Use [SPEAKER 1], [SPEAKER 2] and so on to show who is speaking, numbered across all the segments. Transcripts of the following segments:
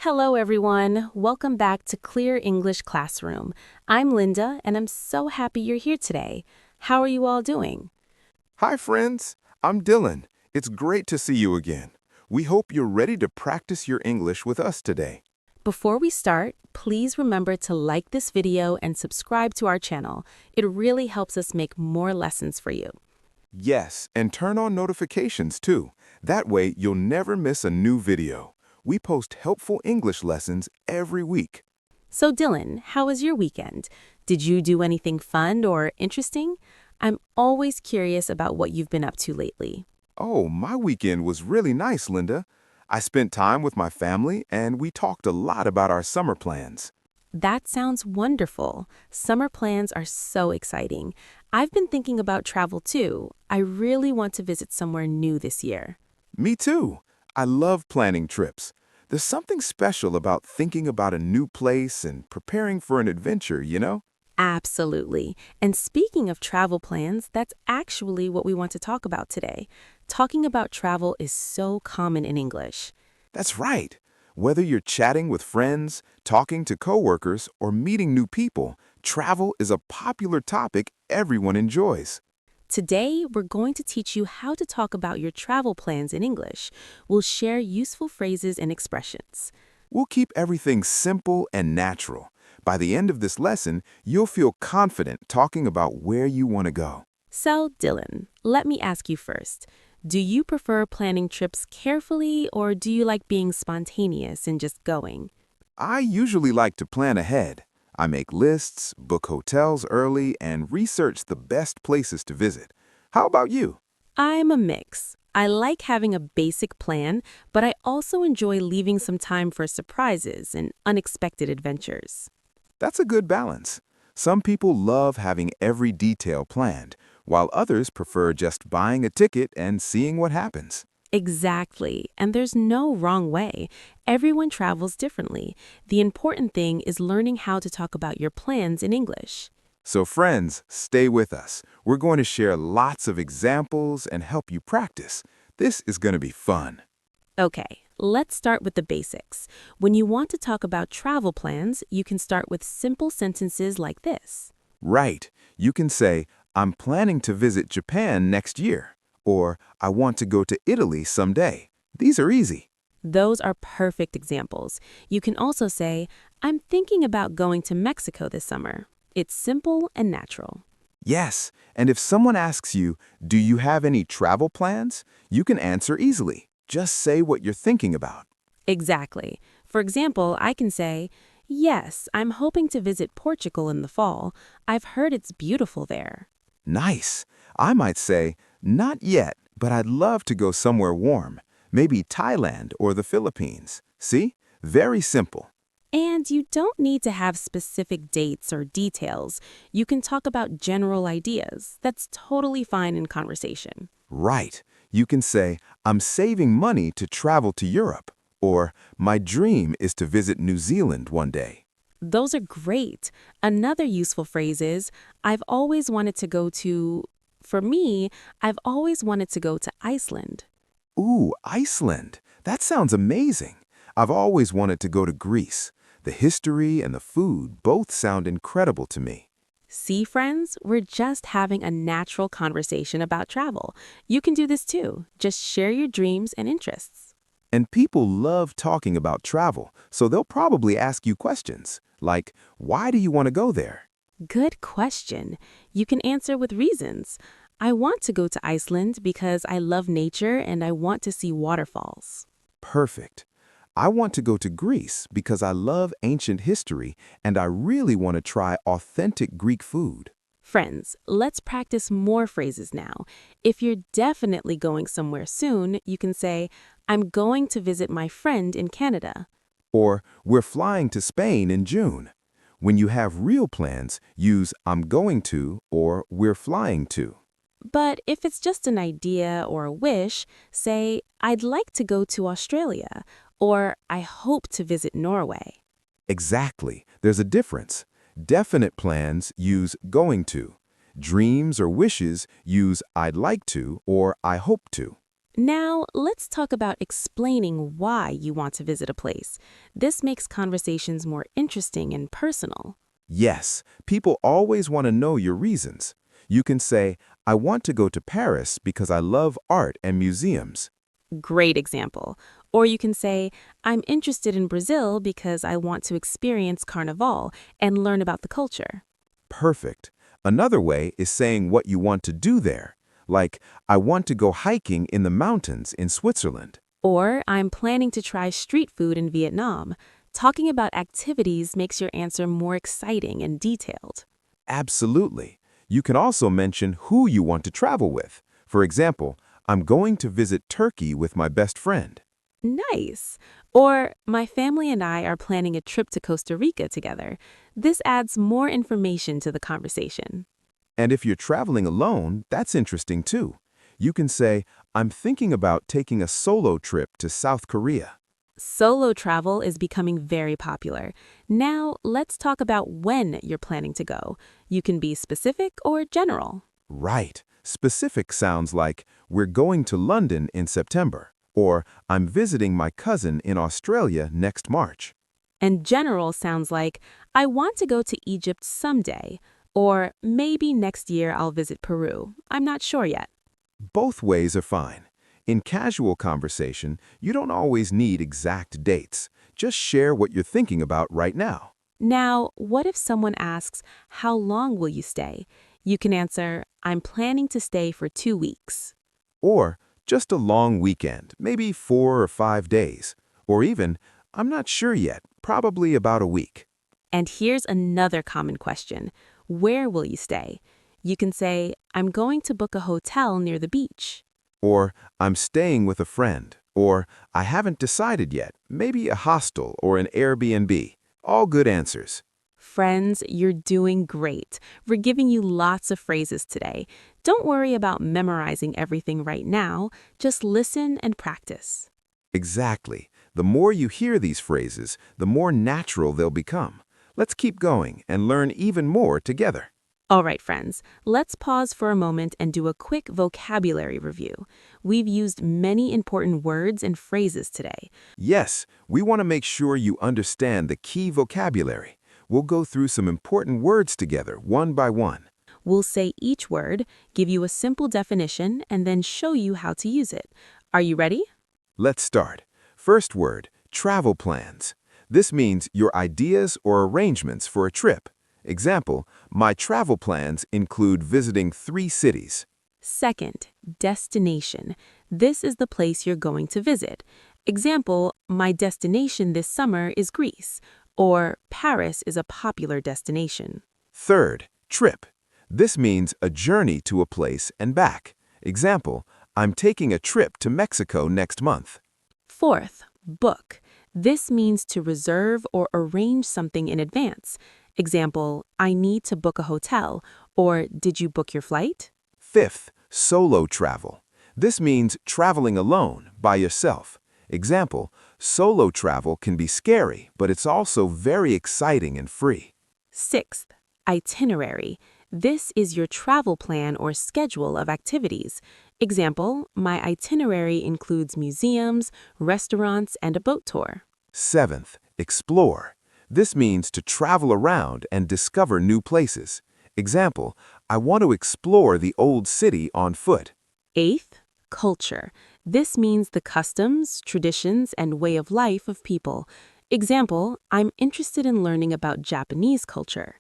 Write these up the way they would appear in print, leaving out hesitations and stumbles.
[SPEAKER 1] Hello, everyone. Welcome back to Clear English Classroom. I'm Linda, and I'm so happy you're here today. How are you all doing?
[SPEAKER 2] Hi, friends. I'm Dylan. It's great to see you again. We hope you're ready to practice your English with us today.
[SPEAKER 1] Before we start, please remember to like this video and subscribe to our channel. It really helps us make more lessons for you.
[SPEAKER 2] Yes, and turn on notifications too. That way, you'll never miss a new video. We post helpful English lessons every week.
[SPEAKER 1] So, Dylan, how was your weekend? Did you do anything fun or interesting? I'm always curious about what you've been up to lately.
[SPEAKER 2] Oh, my weekend was really nice, Linda. I spent time with my family, and we talked a lot about our summer plans.
[SPEAKER 1] That sounds wonderful. Summer plans are so exciting. I've been thinking about travel too. I really want to visit somewhere new this year.
[SPEAKER 2] Me too. I love planning trips. There's something special about thinking about a new place and preparing for an adventure, you know?
[SPEAKER 1] Absolutely. And speaking of travel plans, that's actually what we want to talk about today. Talking about travel is so common in English.
[SPEAKER 2] That's right. Whether you're chatting with friends, talking to coworkers, or meeting new people, travel is a popular topic everyone enjoys.
[SPEAKER 1] Today, we're going to teach you how to talk about your travel plans in English. We'll share useful phrases and expressions.
[SPEAKER 2] We'll keep everything simple and natural. By the end of this lesson, you'll feel confident talking about where you want to go.
[SPEAKER 1] So, Dylan, let me ask you first. Do you prefer planning trips carefully or do you like being spontaneous and just going?
[SPEAKER 2] I usually like to plan ahead. I make lists, book hotels early, and research the best places to visit. How about you?
[SPEAKER 1] I'm a mix. I like having a basic plan, but I also enjoy leaving some time for surprises and unexpected adventures.
[SPEAKER 2] That's a good balance. Some people love having every detail planned, while others prefer just buying a ticket and seeing what happens.
[SPEAKER 1] Exactly, and there's no wrong way. Everyone travels differently. The important thing is learning how to talk about your plans in English.
[SPEAKER 2] So friends, stay with us. We're going to share lots of examples and help you practice. This is going to be fun.
[SPEAKER 1] Okay, let's start with the basics. When you want to talk about travel plans, you can start with simple sentences like this.
[SPEAKER 2] Right. You can say, I'm planning to visit Japan next year, or I want to go to Italy someday. These are easy.
[SPEAKER 1] Those are perfect examples. You can also say, I'm thinking about going to Mexico this summer. It's simple and natural.
[SPEAKER 2] Yes, and if someone asks you, do you have any travel plans? You can answer easily. Just say what you're thinking about.
[SPEAKER 1] Exactly. For example, I can say, yes, I'm hoping to visit Portugal in the fall. I've heard it's beautiful there.
[SPEAKER 2] Nice. I might say, not yet, but I'd love to go somewhere warm. Maybe Thailand or the Philippines. See? Very simple.
[SPEAKER 1] And you don't need to have specific dates or details. You can talk about general ideas. That's totally fine in conversation.
[SPEAKER 2] Right. You can say, I'm saving money to travel to Europe, or my dream is to visit New Zealand one day.
[SPEAKER 1] Those are great. Another useful phrase is, I've always wanted to go to... For me, I've always wanted to go to Iceland.
[SPEAKER 2] Ooh, Iceland. That sounds amazing. I've always wanted to go to Greece. The history and the food both sound incredible to me.
[SPEAKER 1] See, friends, we're just having a natural conversation about travel. You can do this too. Just share your dreams and interests.
[SPEAKER 2] And people love talking about travel, so they'll probably ask you questions, like, why do you want to go there?
[SPEAKER 1] Good question. You can answer with reasons. I want to go to Iceland because I love nature and I want to see waterfalls.
[SPEAKER 2] Perfect. I want to go to Greece because I love ancient history and I really want to try authentic Greek food.
[SPEAKER 1] Friends, let's practice more phrases now. If you're definitely going somewhere soon, you can say, I'm going to visit my friend in Canada.
[SPEAKER 2] Or, we're flying to Spain in June. When you have real plans, use I'm going to or we're flying to.
[SPEAKER 1] But if it's just an idea or a wish, say, I'd like to go to Australia, or I hope to visit Norway.
[SPEAKER 2] Exactly. There's a difference. Definite plans use going to. Dreams or wishes use I'd like to or I hope to.
[SPEAKER 1] Now, let's talk about explaining why you want to visit a place. This makes conversations more interesting and personal.
[SPEAKER 2] Yes, people always want to know your reasons. You can say, I want to go to Paris because I love art and museums.
[SPEAKER 1] Great example. Or you can say, I'm interested in Brazil because I want to experience Carnival and learn about the culture.
[SPEAKER 2] Perfect. Another way is saying what you want to do there, like, I want to go hiking in the mountains in Switzerland.
[SPEAKER 1] Or I'm planning to try street food in Vietnam. Talking about activities makes your answer more exciting and detailed.
[SPEAKER 2] Absolutely. You can also mention who you want to travel with. For example, I'm going to visit Turkey with my best friend.
[SPEAKER 1] Nice. Or my family and I are planning a trip to Costa Rica together. This adds more information to the conversation.
[SPEAKER 2] And if you're traveling alone, that's interesting too. You can say, I'm thinking about taking a solo trip to South Korea.
[SPEAKER 1] Solo travel is becoming very popular. Now, let's talk about when you're planning to go. You can be specific or general.
[SPEAKER 2] Right. Specific sounds like, we're going to London in September, or I'm visiting my cousin in Australia next March.
[SPEAKER 1] And general sounds like, I want to go to Egypt someday, or maybe next year I'll visit Peru. I'm not sure yet.
[SPEAKER 2] Both ways are fine. In casual conversation, you don't always need exact dates. Just share what you're thinking about right now.
[SPEAKER 1] Now, what if someone asks, how long will you stay? You can answer, I'm planning to stay for 2 weeks.
[SPEAKER 2] Or just a long weekend, maybe 4 or 5 days. Or even, I'm not sure yet, probably about a week.
[SPEAKER 1] And here's another common question. Where will you stay? You can say, I'm going to book a hotel near the beach.
[SPEAKER 2] Or I'm staying with a friend. Or I haven't decided yet, maybe a hostel or an Airbnb. All good answers.
[SPEAKER 1] Friends, you're doing great. We're giving you lots of phrases today. Don't worry about memorizing everything right now. Just listen and practice.
[SPEAKER 2] Exactly. The more you hear these phrases, the more natural they'll become. Let's keep going and learn even more together.
[SPEAKER 1] All right, friends, let's pause for a moment and do a quick vocabulary review. We've used many important words and phrases today.
[SPEAKER 2] Yes, we want to make sure you understand the key vocabulary. We'll go through some important words together, one by one.
[SPEAKER 1] We'll say each word, give you a simple definition, and then show you how to use it. Are you ready?
[SPEAKER 2] Let's start. First word, travel plans. This means your ideas or arrangements for a trip. Example, my travel plans include visiting 3 cities.
[SPEAKER 1] Second, destination. This is the place you're going to visit. Example, my destination this summer is Greece, or Paris is a popular destination.
[SPEAKER 2] Third, trip. This means a journey to a place and back. Example, I'm taking a trip to Mexico next month.
[SPEAKER 1] Fourth, book. This means to reserve or arrange something in advance. Example, I need to book a hotel, or did you book your flight?
[SPEAKER 2] Fifth, solo travel. This means traveling alone, by yourself. Example, solo travel can be scary, but it's also very exciting and free.
[SPEAKER 1] Sixth, itinerary. This is your travel plan or schedule of activities. Example, my itinerary includes museums, restaurants, and a boat tour.
[SPEAKER 2] Seventh, explore. This means to travel around and discover new places. Example, I want to explore the old city on foot.
[SPEAKER 1] Eighth, culture. This means the customs, traditions, and way of life of people. Example, I'm interested in learning about Japanese culture.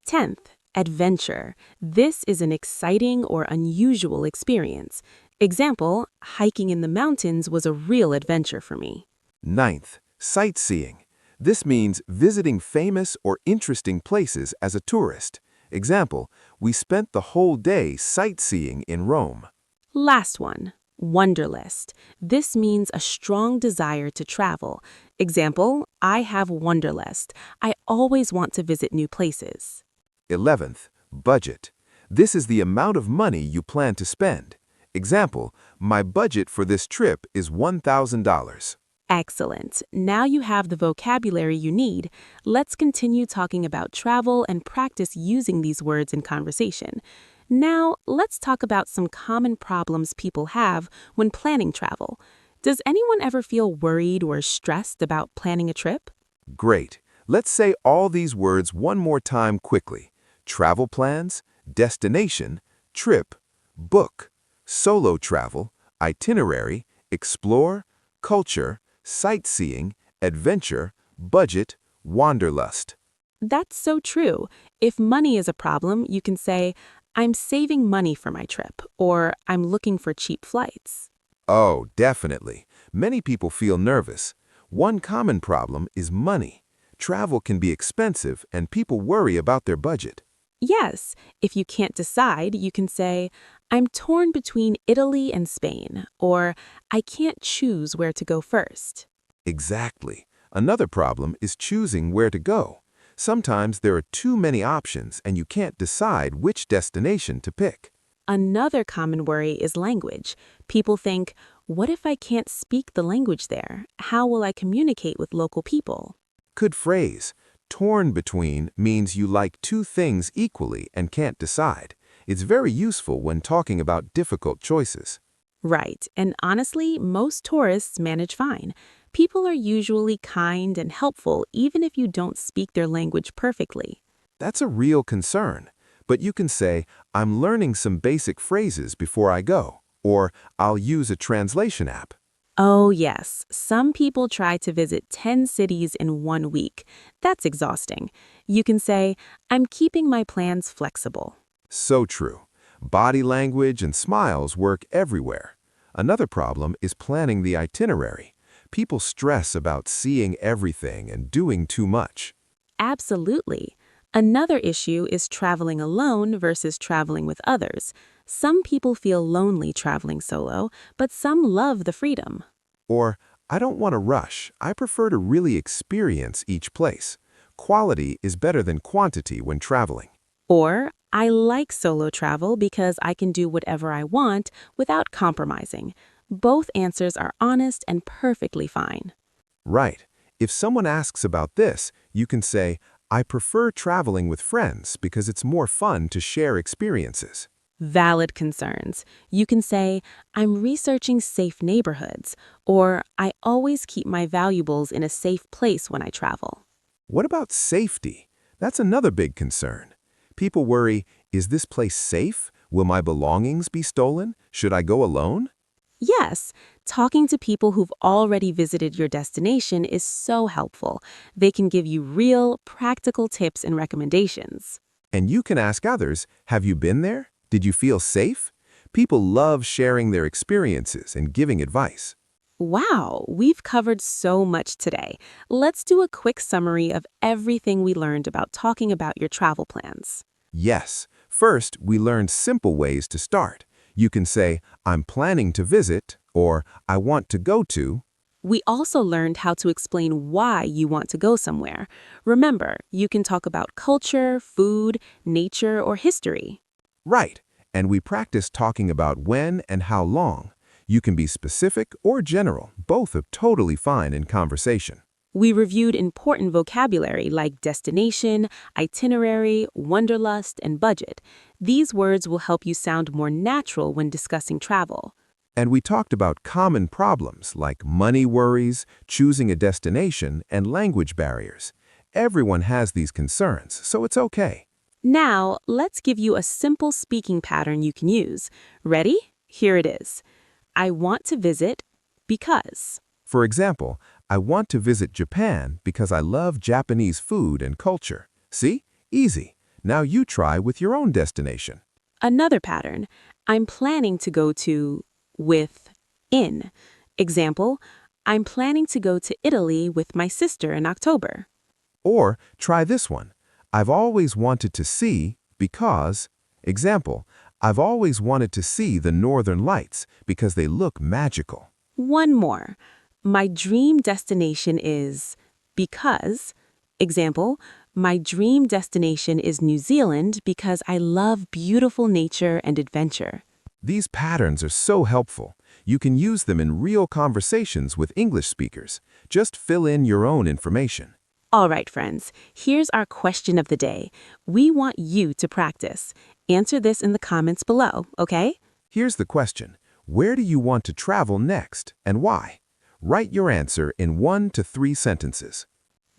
[SPEAKER 1] 10th, adventure. This is an exciting or unusual experience. Example, hiking in the mountains was a real adventure for me.
[SPEAKER 2] Ninth, sightseeing. This means visiting famous or interesting places as a tourist. Example, we spent the whole day sightseeing in Rome.
[SPEAKER 1] Last one, wanderlust. This means a strong desire to travel. Example, I have wanderlust. I always want to visit new places.
[SPEAKER 2] 11th, budget. This is the amount of money you plan to spend. Example, my budget for this trip is $1,000.
[SPEAKER 1] Excellent. Now you have the vocabulary you need. Let's continue talking about travel and practice using these words in conversation. Now, let's talk about some common problems people have when planning travel. Does anyone ever feel worried or stressed about planning a trip?
[SPEAKER 2] Great. Let's say all these words one more time quickly. Travel plans, destination, trip, book, solo travel, itinerary, explore, culture, sightseeing, adventure, budget, wanderlust.
[SPEAKER 1] That's so true. If money is a problem, you can say, I'm saving money for my trip, or I'm looking for cheap flights.
[SPEAKER 2] Oh, definitely. Many people feel nervous. One common problem is money. Travel can be expensive and people worry about their budget.
[SPEAKER 1] Yes, if you can't decide, you can say, I'm torn between Italy and Spain, or I can't choose where to go first.
[SPEAKER 2] Exactly. Another problem is choosing where to go. Sometimes there are too many options and you can't decide which destination to pick.
[SPEAKER 1] Another common worry is language. People think, what if I can't speak the language there? How will I communicate with local people?
[SPEAKER 2] Good phrase. Torn between means you like two things equally and can't decide. It's very useful when talking about difficult choices.
[SPEAKER 1] Right, and honestly, most tourists manage fine. People are usually kind and helpful even if you don't speak their language perfectly.
[SPEAKER 2] That's a real concern. But you can say, I'm learning some basic phrases before I go, or I'll use a translation app.
[SPEAKER 1] Oh yes, some people try to visit 10 cities in 1 week. That's exhausting. You can say, I'm keeping my plans flexible.
[SPEAKER 2] So true. Body language and smiles work everywhere. Another problem is planning the itinerary. People stress about seeing everything and doing too much.
[SPEAKER 1] Absolutely. Another issue is traveling alone versus traveling with others. Some people feel lonely traveling solo, but some love the freedom.
[SPEAKER 2] Or, I don't want to rush. I prefer to really experience each place. Quality is better than quantity when traveling.
[SPEAKER 1] Or, I like solo travel because I can do whatever I want without compromising. Both answers are honest and perfectly fine.
[SPEAKER 2] Right. If someone asks about this, you can say, I prefer traveling with friends because it's more fun to share experiences.
[SPEAKER 1] Valid concerns. You can say, I'm researching safe neighborhoods, or I always keep my valuables in a safe place when I travel.
[SPEAKER 2] What about safety? That's another big concern. People worry, is this place safe? Will my belongings be stolen? Should I go alone?
[SPEAKER 1] Yes, talking to people who've already visited your destination is so helpful. They can give you real, practical tips and recommendations.
[SPEAKER 2] And you can ask others, have you been there? Did you feel safe? People love sharing their experiences and giving advice.
[SPEAKER 1] Wow, we've covered so much today. Let's do a quick summary of everything we learned about talking about your travel plans.
[SPEAKER 2] Yes. First, we learned simple ways to start. You can say, I'm planning to visit, or I want to go to.
[SPEAKER 1] We also learned how to explain why you want to go somewhere. Remember, you can talk about culture, food, nature, or history.
[SPEAKER 2] Right. And we practiced talking about when and how long. You can be specific or general. Both are totally fine in conversation.
[SPEAKER 1] We reviewed important vocabulary like destination, itinerary, wanderlust, and budget. These words will help you sound more natural when discussing travel.
[SPEAKER 2] And we talked about common problems like money worries, choosing a destination, and language barriers. Everyone has these concerns, so it's okay.
[SPEAKER 1] Now, let's give you a simple speaking pattern you can use. Ready? Here it is. I want to visit because.
[SPEAKER 2] For example, I want to visit Japan because I love Japanese food and culture. See? Easy. Now you try with your own destination.
[SPEAKER 1] Another pattern. I'm planning to go to with in. Example, I'm planning to go to Italy with my sister in October.
[SPEAKER 2] Or try this one. I've always wanted to see because. Example, I've always wanted to see the northern lights because they look magical.
[SPEAKER 1] One more. My dream destination is because. Example, my dream destination is New Zealand because I love beautiful nature and adventure.
[SPEAKER 2] These patterns are so helpful. You can use them in real conversations with English speakers. Just fill in your own information.
[SPEAKER 1] All right, friends, here's our question of the day. We want you to practice. Answer this in the comments below, okay?
[SPEAKER 2] Here's the question. Where do you want to travel next and why? Write your answer in 1 to 3 sentences.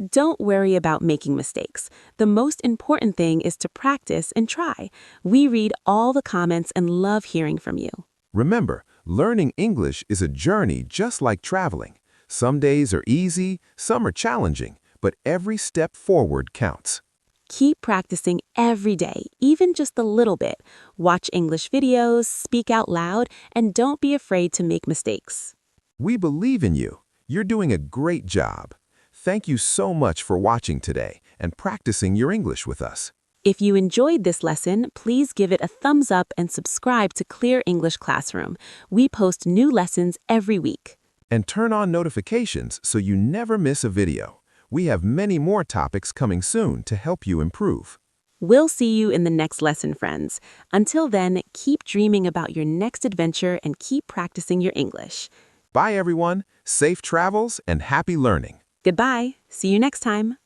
[SPEAKER 1] Don't worry about making mistakes. The most important thing is to practice and try. We read all the comments and love hearing from you.
[SPEAKER 2] Remember, learning English is a journey just like traveling. Some days are easy, some are challenging, but every step forward counts.
[SPEAKER 1] Keep practicing every day, even just a little bit. Watch English videos, speak out loud, and don't be afraid to make mistakes.
[SPEAKER 2] We believe in you. You're doing a great job. Thank you so much for watching today and practicing your English with us.
[SPEAKER 1] If you enjoyed this lesson, please give it a thumbs up and subscribe to Clear English Classroom. We post new lessons every week.
[SPEAKER 2] And turn on notifications so you never miss a video. We have many more topics coming soon to help you improve.
[SPEAKER 1] We'll see you in the next lesson, friends. Until then, keep dreaming about your next adventure and keep practicing your English.
[SPEAKER 2] Bye, everyone. Safe travels and happy learning.
[SPEAKER 1] Goodbye. See you next time.